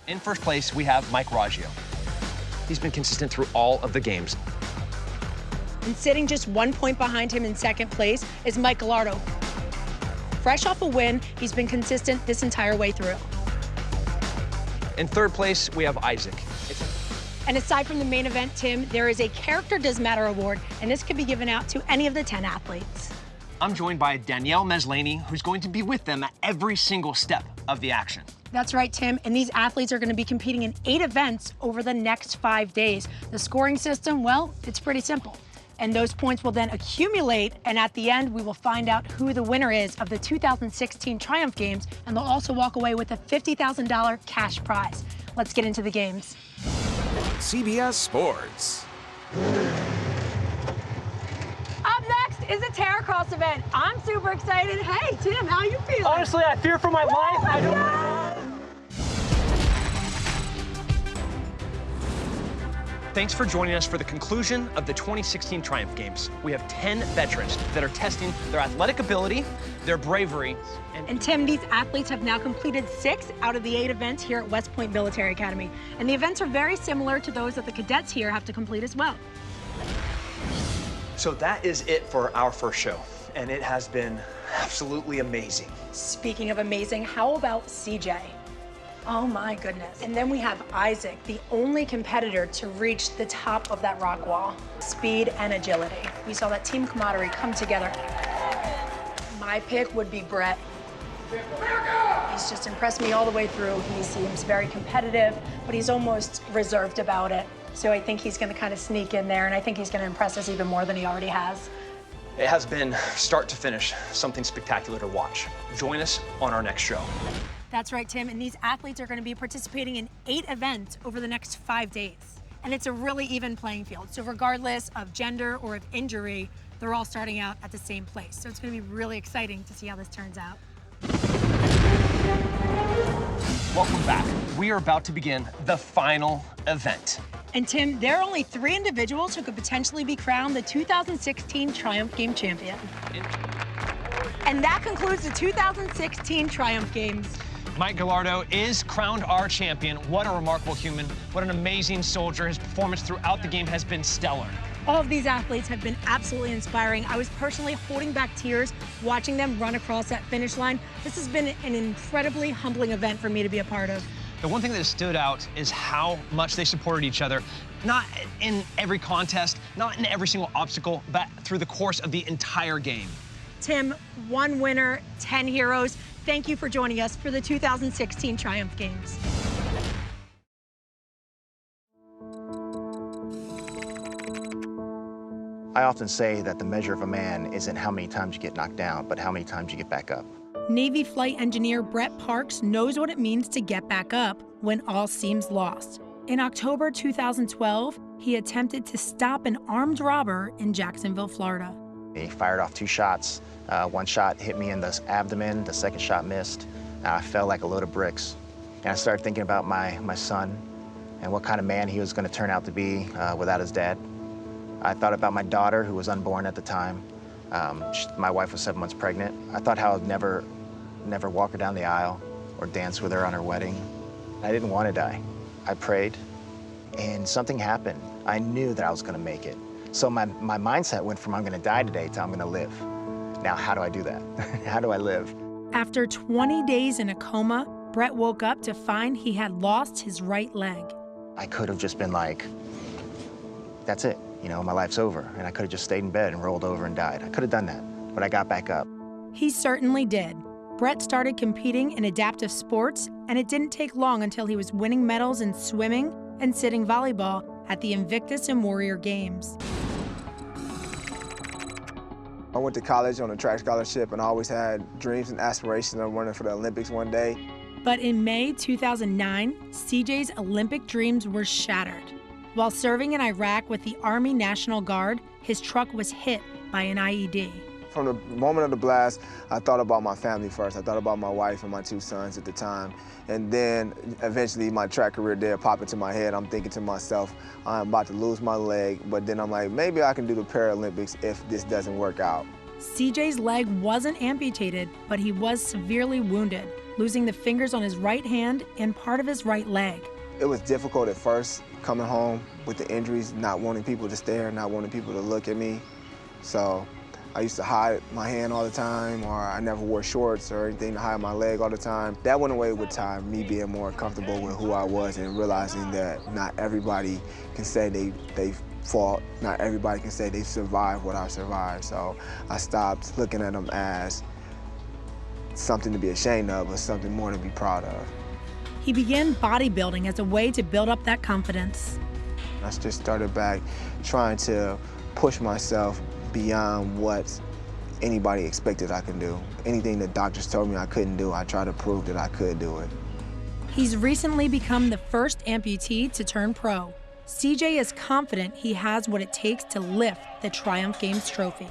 In first place, we have Mike Raggio. He's been consistent through all of the games. And sitting just 1 point behind him in second place is Mike Gallardo. Fresh off a win, he's been consistent this entire way through. In third place, we have Isaac. And aside from the main event, Tim, there is a Character Does Matter award, and this can be given out to any of the 10 athletes. I'm joined by Danielle Maslany, who's going to be with them at every single step of the action. That's right, Tim, and these athletes are going to be competing in 8 events over the next 5 days. The scoring system, well, it's pretty simple. And those points will then accumulate, and at the end, we will find out who the winner is of the 2016 Triumph Games, and they'll also walk away with a $50,000 cash prize. Let's get into the games. CBS Sports. Up next is a Terracross event. I'm super excited. Hey, Tim, how you feeling? Honestly, I fear for my life. I don't. Thanks for joining us for the conclusion of the 2016 Triumph Games. We have 10 veterans that are testing their athletic ability, their bravery, and Tim, these athletes have now completed 6 out of the 8 events here at West Point Military Academy. And the events are very similar to those that the cadets here have to complete as well. So that is it for our first show, and it has been absolutely amazing. Speaking of amazing, how about CJ? Oh my goodness. And then we have Isaac, the only competitor to reach the top of that rock wall. Speed and agility. We saw that team camaraderie come together. My pick would be Brett. He's just impressed me all the way through. He seems very competitive, but he's almost reserved about it. So I think he's gonna kind of sneak in there, and I think he's gonna impress us even more than he already has. It has been, start to finish, something spectacular to watch. Join us on our next show. That's right, Tim, and these athletes are going to be participating in 8 events over the next 5 days. And it's a really even playing field. So regardless of gender or of injury, they're all starting out at the same place. So it's going to be really exciting to see how this turns out. Welcome back. We are about to begin the final event. And Tim, there are only 3 individuals who could potentially be crowned the 2016 Triumph Game champion. And that concludes the 2016 Triumph Games. Mike Gallardo is crowned our champion. What a remarkable human. What an amazing soldier. His performance throughout the game has been stellar. All of these athletes have been absolutely inspiring. I was personally holding back tears watching them run across that finish line. This has been an incredibly humbling event for me to be a part of. The one thing that stood out is how much they supported each other, not in every contest, not in every single obstacle, but through the course of the entire game. Tim, 1 winner, 10 heroes. Thank you for joining us for the 2016 Triumph Games. I often say that the measure of a man isn't how many times you get knocked down, but how many times you get back up. Navy flight engineer Brett Parks knows what it means to get back up when all seems lost. In October 2012, he attempted to stop an armed robber in Jacksonville, Florida. He fired off 2 shots. One shot hit me in the abdomen, the second shot missed. I fell like a load of bricks. And I started thinking about my son and what kind of man he was going to turn out to be without his dad. I thought about my daughter, who was unborn at the time. My wife was 7 months pregnant. I thought how I'd never walk her down the aisle or dance with her on her wedding. I didn't want to die. I prayed, and something happened. I knew that I was going to make it. So my mindset went from I'm going to die today to I'm going to live. Now, how do I do that? How do I live? After 20 days in a coma, Brett woke up to find he had lost his right leg. I could have just been like, that's it. You know, my life's over. And I could have just stayed in bed and rolled over and died. I could have done that, but I got back up. He certainly did. Brett started competing in adaptive sports, and it didn't take long until he was winning medals in swimming and sitting volleyball at the Invictus and Warrior Games. I went to college on a track scholarship, and I always had dreams and aspirations of running for the Olympics one day. But in May 2009, CJ's Olympic dreams were shattered. While serving in Iraq with the Army National Guard, his truck was hit by an IED. From the moment of the blast, I thought about my family first. I thought about my wife and my 2 sons at the time. And then eventually my track career did pop into my head. I'm thinking to myself, I'm about to lose my leg, but then I'm like, maybe I can do the Paralympics if this doesn't work out. CJ's leg wasn't amputated, but he was severely wounded, losing the fingers on his right hand and part of his right leg. It was difficult at first coming home with the injuries, not wanting people to stare, not wanting people to look at me. So I used to hide my hand all the time, or I never wore shorts or anything to hide my leg all the time. That went away with time, me being more comfortable with who I was and realizing that not everybody can say they fought, not everybody can say they survived what I survived. So I stopped looking at them as something to be ashamed of, but something more to be proud of. He began bodybuilding as a way to build up that confidence. I just started back trying to push myself beyond what anybody expected I can do. Anything the doctors told me I couldn't do, I tried to prove that I could do it. He's recently become the first amputee to turn pro. CJ is confident he has what it takes to lift the Triumph Games trophy.